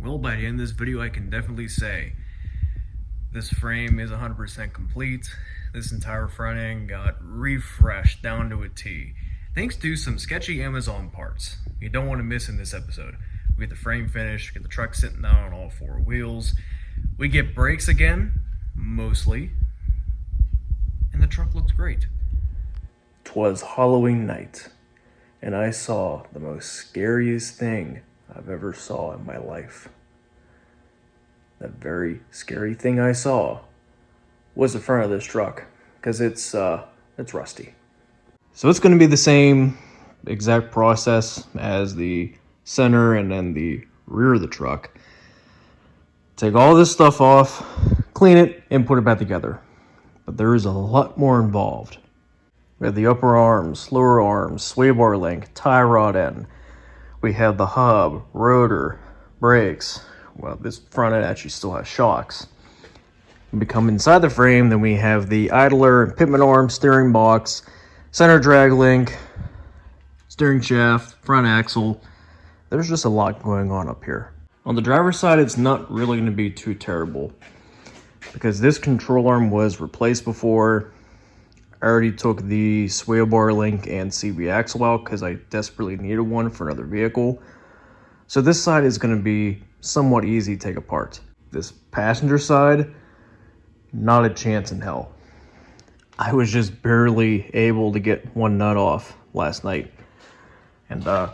Well, by the end of this video, I can definitely say this frame is 100% complete. This entire front end got refreshed down to a T, thanks to some sketchy Amazon parts you don't want to miss in this episode. We get the frame finished, get the truck sitting down on all four wheels. We get brakes again, mostly, and the truck looks great. 'Twas Halloween night, and I saw the most scariest thing I've ever saw in my life. That very scary thing I saw was the front of this truck, because it's rusty. So it's going to be the same exact process as the center and then the rear of the truck. Take all this stuff off, clean it, and put it back together. But there is a lot more involved. We have the upper arms, lower arms, sway bar link, tie rod end. We have the hub, rotor, brakes. Well, this front end actually still has shocks. When we come inside the frame, then we have the idler and pitman arm, steering box, center drag link, steering shaft, front axle. There's just a lot going on up here. On the driver's side, it's not really going to be too terrible because this control arm was replaced before. I already took the sway bar link and CV axle out because I desperately needed one for another vehicle. So this side is going to be somewhat easy to take apart. This passenger side, not a chance in hell. I was just barely able to get one nut off last night. And the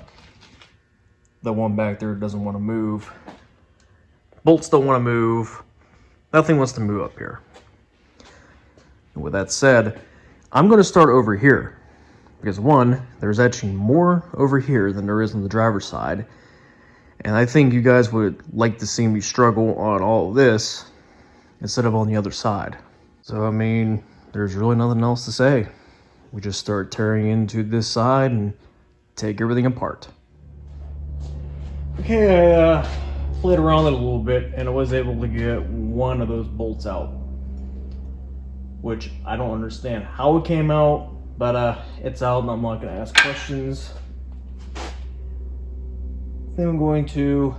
one back there doesn't want to move. Bolts don't want to move. Nothing wants to move up here. And with that said, I'm going to start over here. Because one, there's actually more over here than there is on the driver's side. And I think you guys would like to see me struggle on all of this instead of on the other side. So, I mean, there's really nothing else to say. We just start tearing into this side and take everything apart. Okay, I played around with it a little bit and I was able to get one of those bolts out. Which I don't understand how it came out, but it's out and I'm not going to ask questions. Then I'm going to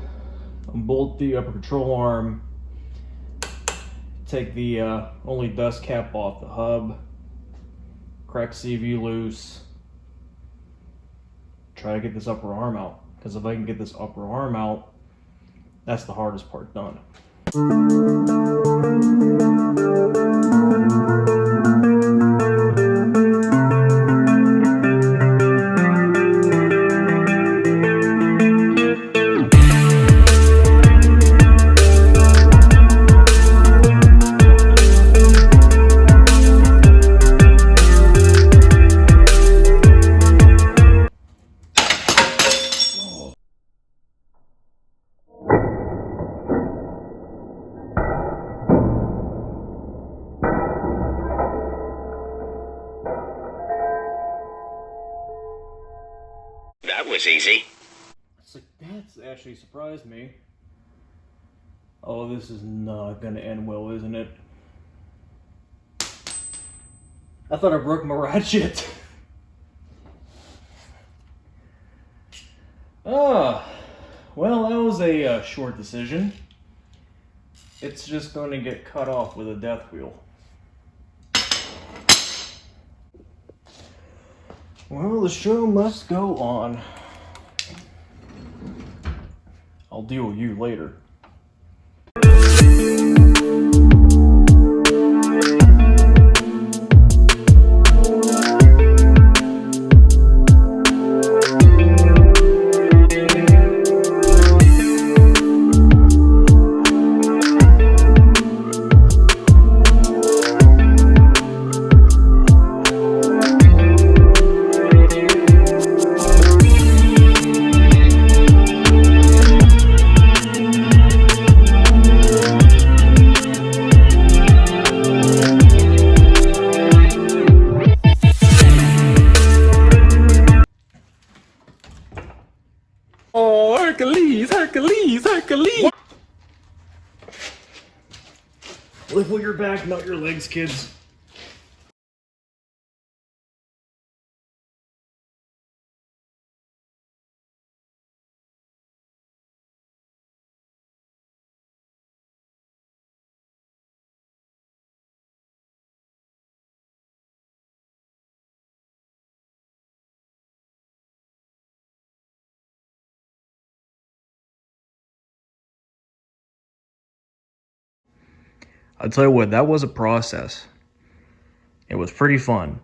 unbolt the upper control arm, take the only dust cap off the hub, crack CV loose, try to get this upper arm out. Because if I can get this upper arm out, that's the hardest part done. That was easy. That's actually surprised me. Oh, this is not gonna end well, isn't it? I thought I broke my ratchet. Well, that was a short decision. It's just going to get cut off with a death wheel. Well, the show must go on. I'll deal with you later. Oh, Hercules, Hercules, Hercules! Live with your back, not your legs, kids. I'll tell you what, that was a process. It was pretty fun.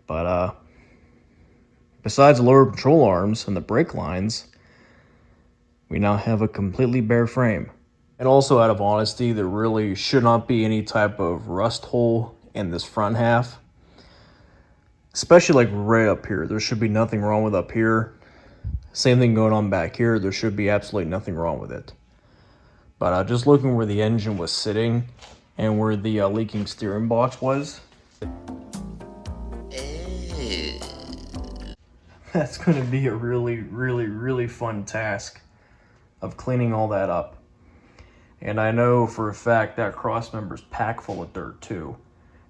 But besides the lower control arms and the brake lines, we now have a completely bare frame. And also, out of honesty, there really should not be any type of rust hole in this front half. Especially like right up here. There should be nothing wrong with up here. Same thing going on back here. There should be absolutely nothing wrong with it. But just looking where the engine was sitting and where the leaking steering box was, that's going to be a really fun task of cleaning all that up. And I know for a fact that cross member's packed full of dirt too.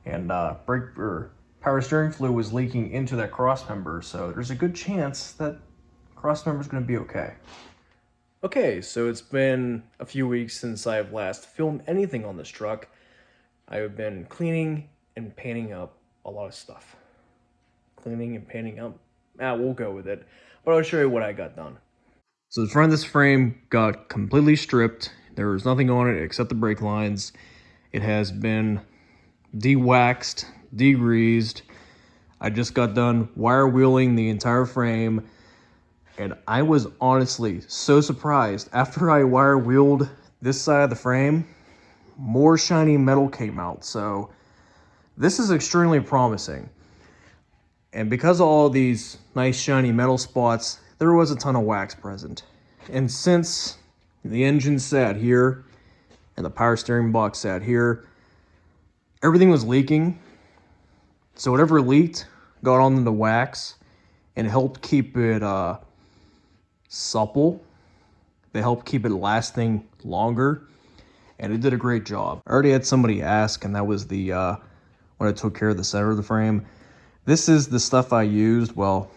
And power steering fluid was leaking into that cross member, so there's a good chance that cross member's going to be okay. Okay, so it's been a few weeks since I've last filmed anything on this truck. I've been cleaning and painting up a lot of stuff. Cleaning and painting up, we'll go with it. But I'll show you what I got done. So the front of this frame got completely stripped. There was nothing on it except the brake lines. It has been de-waxed, degreased. I just got done wire wheeling the entire frame. And I was honestly so surprised. After I wire wheeled this side of the frame, more shiny metal came out. So this is extremely promising. And because of all these nice shiny metal spots, there was a ton of wax present. And since the engine sat here and the power steering box sat here, everything was leaking. So whatever leaked got on the wax and helped keep it supple. They helped keep it lasting longer, and it did a great job. I already had somebody ask, and that was the when I took care of the center of the frame. This is the stuff I used. Well,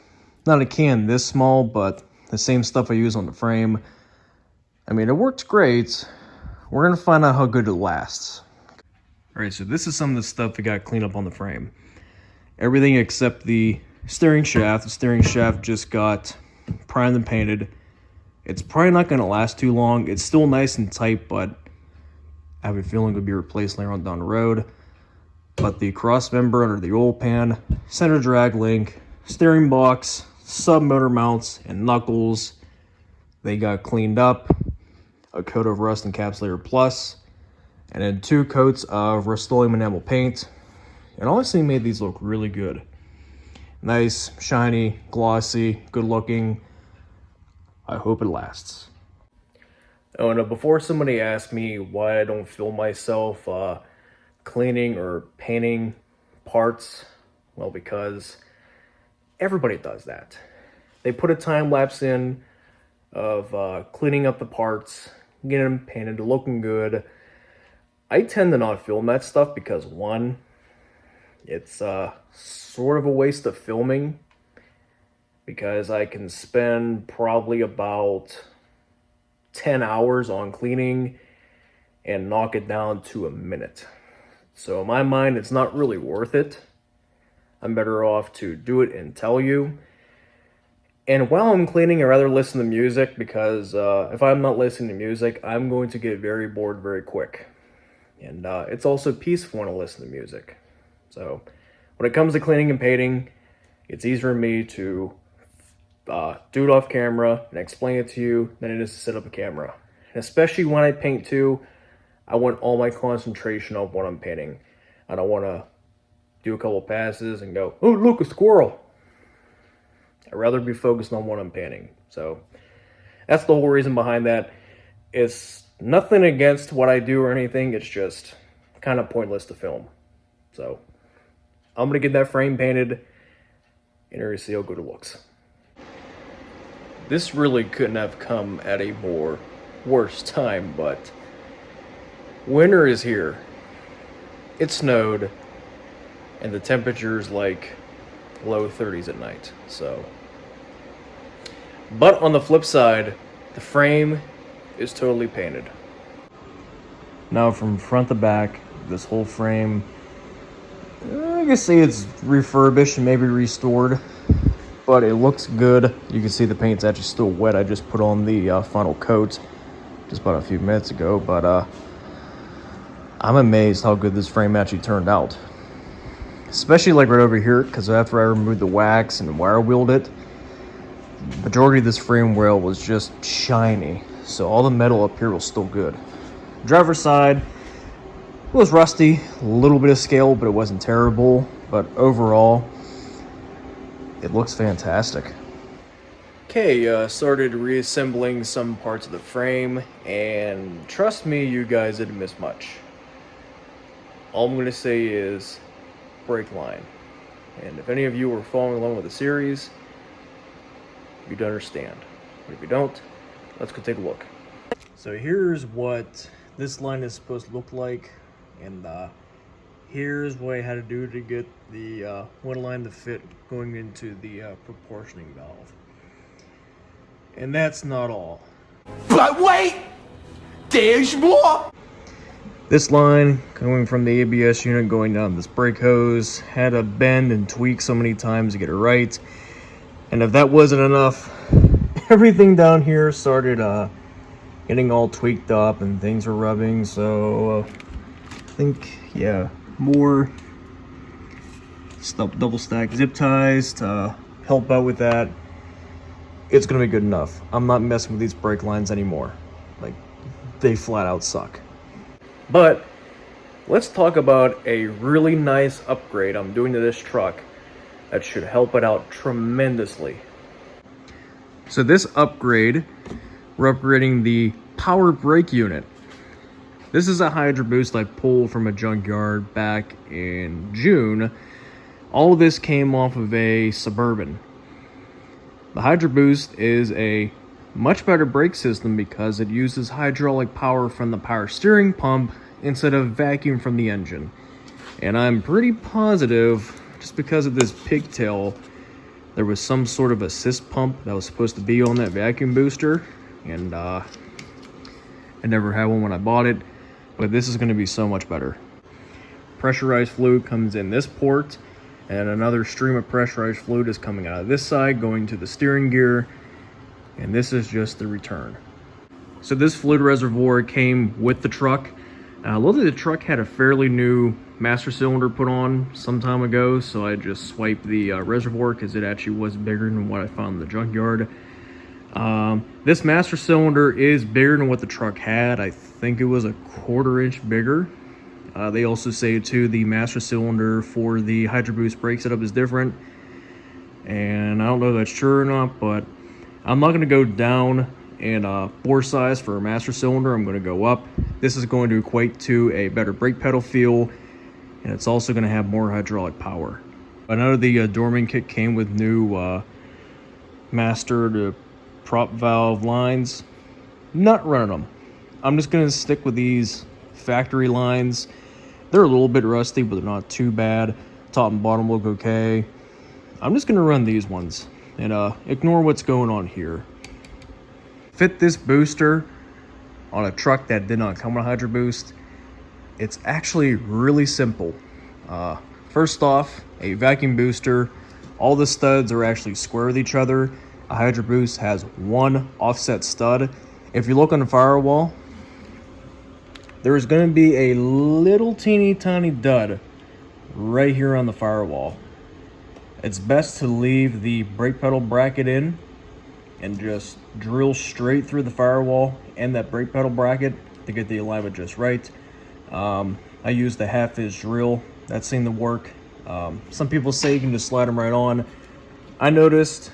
not a can this small, but the same stuff I use on the frame. I mean, it works great. We're gonna find out how good it lasts. All right, so this is some of the stuff that got cleaned up on the frame. Everything except the steering shaft. The steering shaft just got primed and painted. It's probably not going to last too long. It's still nice and tight, but I have a feeling it'll be replaced later on down the road. But the cross member under the oil pan, center drag link, steering box, sub motor mounts, and knuckles, they got cleaned up. A coat of Rust Encapsulator Plus, and then 2 coats of Rust-Oleum enamel paint. It honestly made these look really good. Nice, shiny, glossy, good looking. I hope it lasts. Oh, and before somebody asks me why I don't film myself cleaning or painting parts, well, because everybody does that. They put a time lapse in of cleaning up the parts, getting them painted, looking good. I tend to not film that stuff because, one, it's sort of a waste of filming, because I can spend probably about 10 hours on cleaning and knock it down to a minute. So in my mind, it's not really worth it. I'm better off to do it and tell you. And while I'm cleaning, I'd rather listen to music, because if I'm not listening to music, I'm going to get very bored very quick. And it's also peaceful when I listen to music. So when it comes to cleaning and painting, it's easier for me to do it off camera and explain it to you than it is to set up a camera. And especially when I paint too, I want all my concentration on what I'm painting. I don't want to do a couple passes and go, oh, look, a squirrel. I'd rather be focused on what I'm painting. So that's the whole reason behind that. It's nothing against what I do or anything. It's just kind of pointless to film. So I'm going to get that frame painted, and you're going to see how good it looks. This really couldn't have come at a more worse time, but winter is here. It snowed, and the temperature's like low 30s at night, so. But on the flip side, the frame is totally painted. Now from front to back, this whole frame, I guess say it's refurbished and maybe restored, but it looks good. You can see the paint's actually still wet. I just put on the final coat just about a few minutes ago, but I'm amazed how good this frame actually turned out. Especially like right over here, because after I removed the wax and wire wheeled it, the majority of this frame rail was just shiny. So all the metal up here was still good. Driver's side was rusty, a little bit of scale, but it wasn't terrible. But overall, it looks fantastic. Okay, started reassembling some parts of the frame, and trust me, you guys didn't miss much. All I'm going to say is brake line. And if any of you are following along with the series, you'd understand. But if you don't, let's go take a look. So here's what this line is supposed to look like, and here's what I had to do to get the one line to fit going into the proportioning valve. And that's not all. But wait! There's more! This line coming from the ABS unit going down this brake hose had to bend and tweak so many times to get it right. And if that wasn't enough, everything down here started getting all tweaked up and things were rubbing. So I think, yeah, more double stack zip ties to help out with that. It's gonna be good enough. I'm not messing with these brake lines anymore. Like, they flat out suck. But let's talk about a really nice upgrade I'm doing to this truck that should help it out tremendously. So this upgrade, we're upgrading the power brake unit. This is a hydroboost I pulled from a junkyard back in June. All of this came off of a Suburban. The hydroboost is a much better brake system because it uses hydraulic power from the power steering pump instead of vacuum from the engine. And I'm pretty positive, just because of this pigtail, there was some sort of assist pump that was supposed to be on that vacuum booster, and I never had one when I bought it, but this is going to be so much better. Pressurized fluid comes in this port, and another stream of pressurized fluid is coming out of this side going to the steering gear, and this is just the return. So this fluid reservoir came with the truck. Luckily the truck had a fairly new master cylinder put on some time ago, so I just swiped the reservoir because it actually was bigger than what I found in the junkyard. This master cylinder is bigger than what the truck had. I think it was a 1/4 inch bigger. They also say too the master cylinder for the hydroboost brake setup is different, and I don't know if that's true or not, but I'm not going to go down in bore size for a master cylinder. I'm going to go up. This is going to equate to a better brake pedal feel, and it's also going to have more hydraulic power. I know the Dorman kit came with new master to prop valve lines. Not running them. I'm just going to stick with these factory lines. They're a little bit rusty, but they're not too bad. Top and bottom look okay. I'm just going to run these ones and ignore what's going on here. Fit this booster on a truck that did not come with a hydro boost. It's actually really simple. First off, a vacuum booster, all the studs are actually square with each other. A hydro boost has one offset stud. If you look on the firewall, there's going to be a little teeny tiny dud right here on the firewall. It's best to leave the brake pedal bracket in and just drill straight through the firewall and that brake pedal bracket to get the alignment just right. I used the 1/2" drill. That seemed to work. Some people say you can just slide them right on. I noticed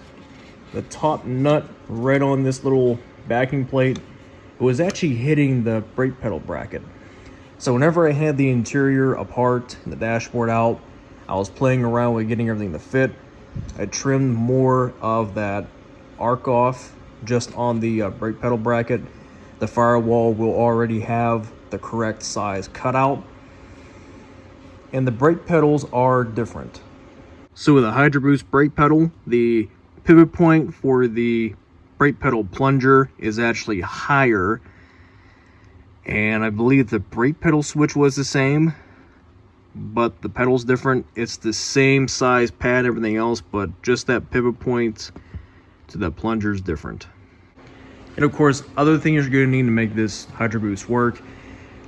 the top nut right on this little backing plate, it was actually hitting the brake pedal bracket. So whenever I had the interior apart and the dashboard out, I was playing around with getting everything to fit. I trimmed more of that arc off just on the brake pedal bracket. The firewall will already have the correct size cutout, and the brake pedals are different. So with a hydroboost brake pedal, the pivot point for the brake pedal plunger is actually higher, and I believe the brake pedal switch was the same, but the pedal's different. It's the same size pad, everything else, but just that pivot point to that plunger is different. And of course, other things you're going to need to make this hydroboost work,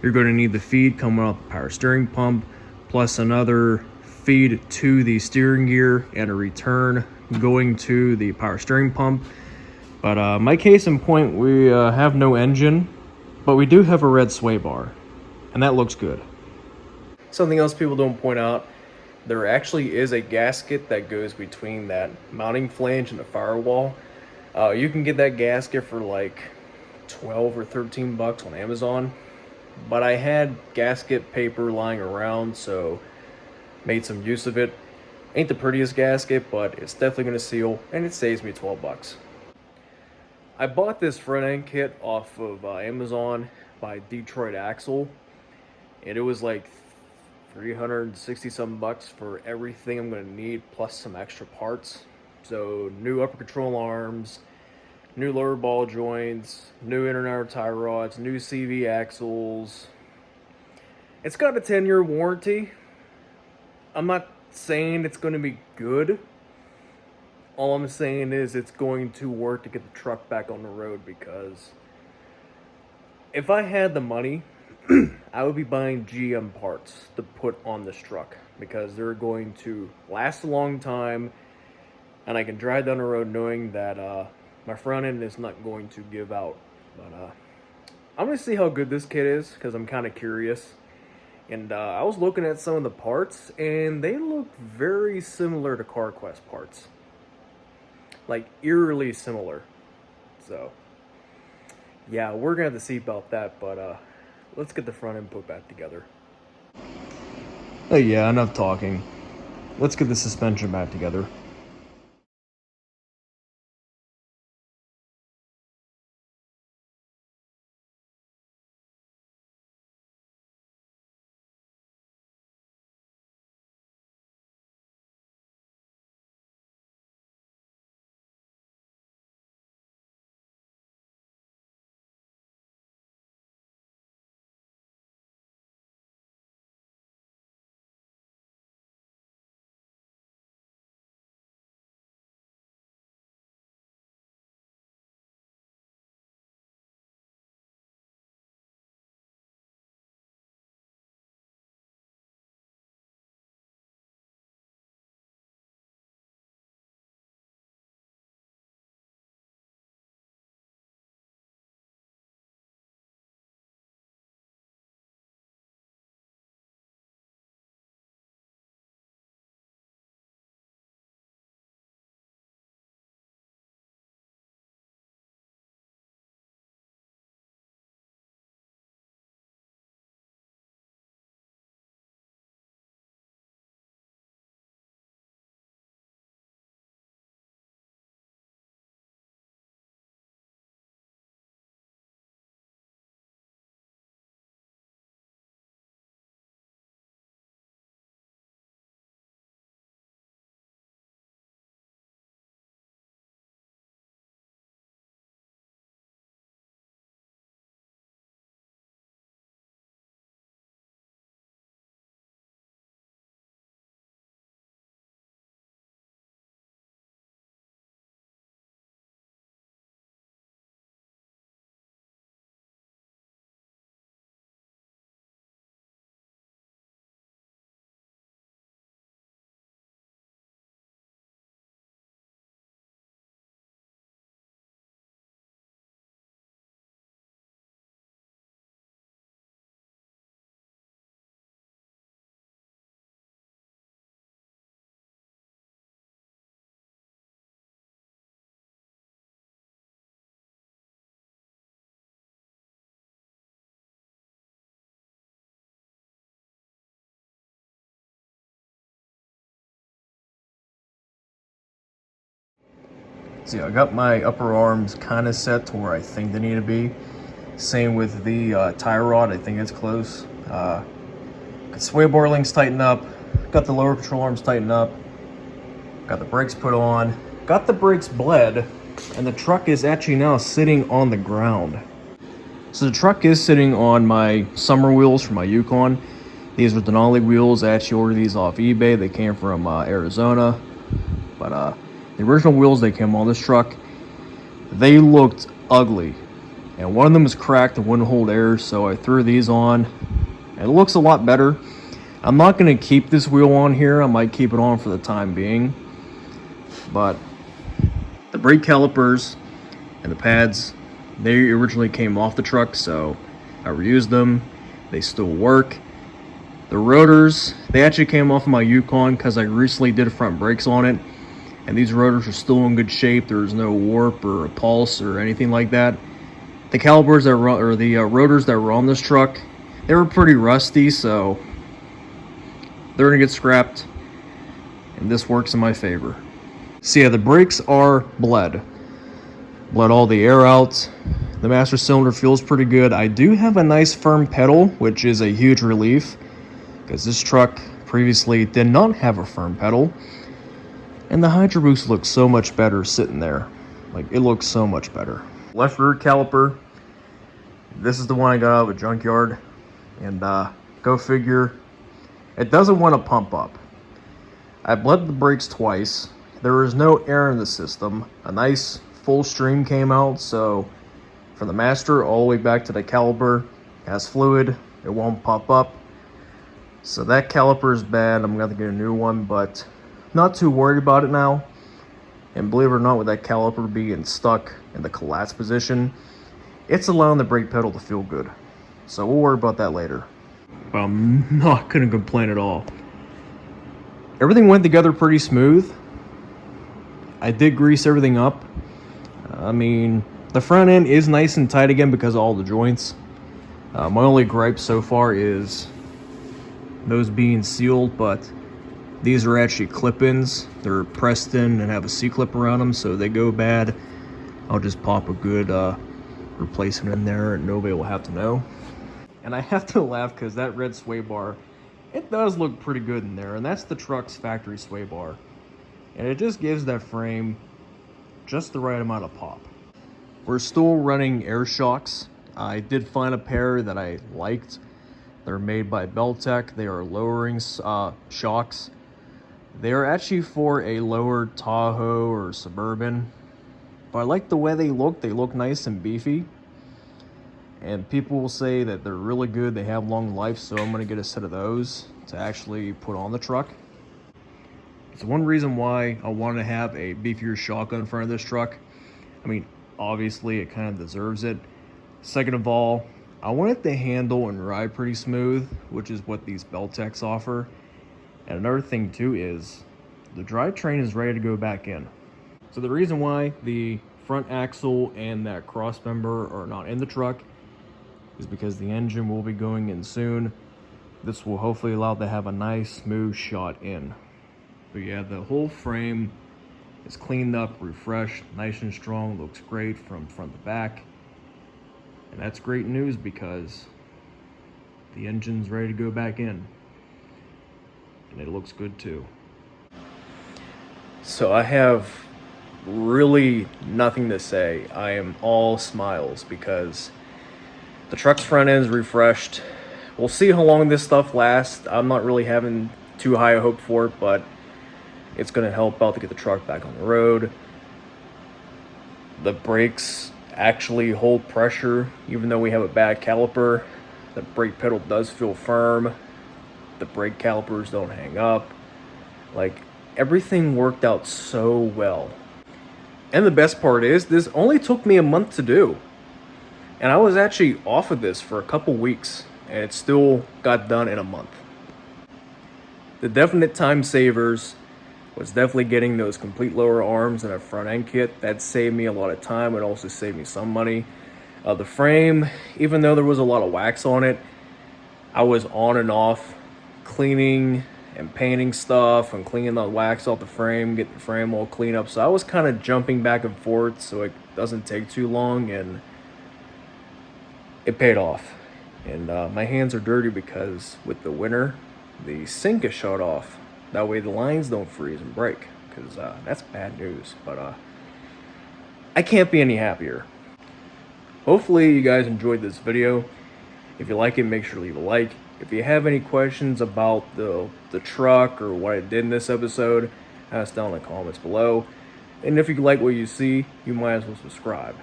You're going to need the feed coming off the power steering pump, plus another feed to the steering gear and a return going to the power steering pump. But my case in point, we have no engine, but we do have a red sway bar, and that looks good. Something else people don't point out, there actually is a gasket that goes between that mounting flange and the firewall. You can get that gasket for like 12 or 13 bucks on Amazon, but I had gasket paper lying around, so made some use of it. Ain't the prettiest gasket, but it's definitely gonna seal, and it saves me 12 bucks. I bought this front end kit off of Amazon by Detroit Axle, and it was like 360 some bucks for everything I'm gonna need, plus some extra parts. So new upper control arms, new lower ball joints, new inner and outer tie rods, new CV axles. It's got a 10-year warranty. I'm not saying it's going to be good. All I'm saying is it's going to work to get the truck back on the road, because if I had the money, I would be buying GM parts to put on this truck, because they're going to last a long time, and I can drive down the road knowing that my front end is not going to give out. But I'm going to see how good this kit is, because I'm kind of curious. And I was looking at some of the parts, and they look very similar to CarQuest parts. Like, eerily similar. So, yeah, we're going to have to see about that, but let's get the front end put back together. Oh yeah, enough talking. Let's get the suspension back together. So yeah, I got my upper arms kind of set to where I think they need to be. Same with the tie rod, I think it's close. Got sway bar links tightened up, got the lower control arms tightened up, got the brakes put on, got the brakes bled, and the truck is actually now sitting on the ground. So the truck is sitting on my summer wheels for my Yukon. These are Denali wheels. I actually ordered these off eBay. They came from Arizona. But the original wheels they came on this truck, they looked ugly. and one of them was cracked and wouldn't hold air, so I threw these on. It looks a lot better. I'm not going to keep this wheel on here. I might keep it on for the time being. But the brake calipers and the pads, they originally came off the truck, so I reused them. They still work. The rotors, they actually came off of my Yukon because I recently did front brakes on it. And these rotors are still in good shape. There's no warp or a pulse or anything like that. The calipers that run, or the rotors that were on this truck, they were pretty rusty, so they're gonna get scrapped, and this works in my favor. So yeah, the brakes are bled all the air out. The master cylinder feels pretty good. I do have a nice firm pedal, which is a huge relief, because this truck previously did not have a firm pedal, and the hydroboost looks so much better sitting there. Like, it looks so much better. Left rear caliper, this is the one I got out of a junkyard, and go figure, it doesn't want to pump up. I bled the brakes twice. There was no air in the system. A nice full stream came out, so from the master all the way back to the caliper, has fluid, it won't pop up. So that caliper is bad. I'm going to get a new one, but not too worried about it now. And believe it or not, with that caliper being stuck in the collapse position, it's allowing the brake pedal to feel good. So we'll worry about that later. But I'm not going to complain at all. Everything went together pretty smooth. I did grease everything up. I mean, the front end is nice and tight again because of all the joints. My only gripe so far is those being sealed, but these are actually clip-ins. They're pressed in and have a C-clip around them, so they go bad, I'll just pop a good replacement in there and nobody will have to know. And I have to laugh because that red sway bar, it does look pretty good in there, and that's the truck's factory sway bar. And it just gives that frame just the right amount of pop. We're still running air shocks. I did find a pair that I liked. They're made by Beltec. They are lowering shocks. They are actually for a lower Tahoe or Suburban. But I like the way they look. They look nice and beefy. And people will say that they're really good. They have long life, so I'm going to get a set of those to actually put on the truck. It's one reason why I want to have a beefier shock in front of this truck. I mean, obviously it kind of deserves it. Second of all, I want it to handle and ride pretty smooth, which is what these Beltecs offer. And another thing too is the drivetrain is ready to go back in. So the reason why the front axle and that cross member are not in the truck is because the engine will be going in soon. This will hopefully allow it to have a nice smooth shot in. But yeah, the whole frame is cleaned up, refreshed, nice and strong, looks great from front to back. And that's great news because the engine's ready to go back in. And it looks good too. So I have really nothing to say. I am all smiles because the truck's front end is refreshed. We'll see how long this stuff lasts. I'm not really having too high a hope for it, but it's going to help out to get the truck back on the road. The brakes actually hold pressure, even though we have a bad caliper. The brake pedal does feel firm. The brake calipers don't hang up. Like, everything worked out so well. And the best part is, this only took me a month to do. And I was actually off of this for a couple weeks, and it still got done in a month. The definite time savers was definitely getting those complete lower arms and a front end kit. That saved me a lot of time. It also saved me some money. The frame, even though there was a lot of wax on it, I was on and off cleaning and painting stuff and cleaning the wax off the frame, get the frame all clean up. So I was kind of jumping back and forth so it doesn't take too long, and it paid off. And my hands are dirty because with the winter, the sink is shut off. That way the lines don't freeze and break, because that's bad news. But I can't be any happier. Hopefully you guys enjoyed this video. If you like it, make sure to leave a like. If you have any questions about the truck or what I did in this episode, ask down in the comments below. And if you like what you see, you might as well subscribe.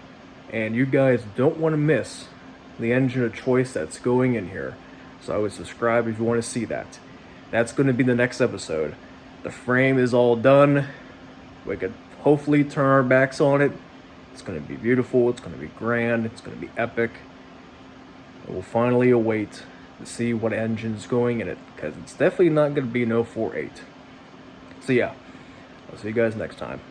and you guys don't want to miss the engine of choice that's going in here. So I would subscribe if you want to see that. That's going to be the next episode. The frame is all done. We could hopefully turn our backs on it. It's going to be beautiful. It's going to be grand. It's going to be epic. And we'll finally await to see what engine's going in it, because it's definitely not going to be no 4.8. So yeah, I'll see you guys next time.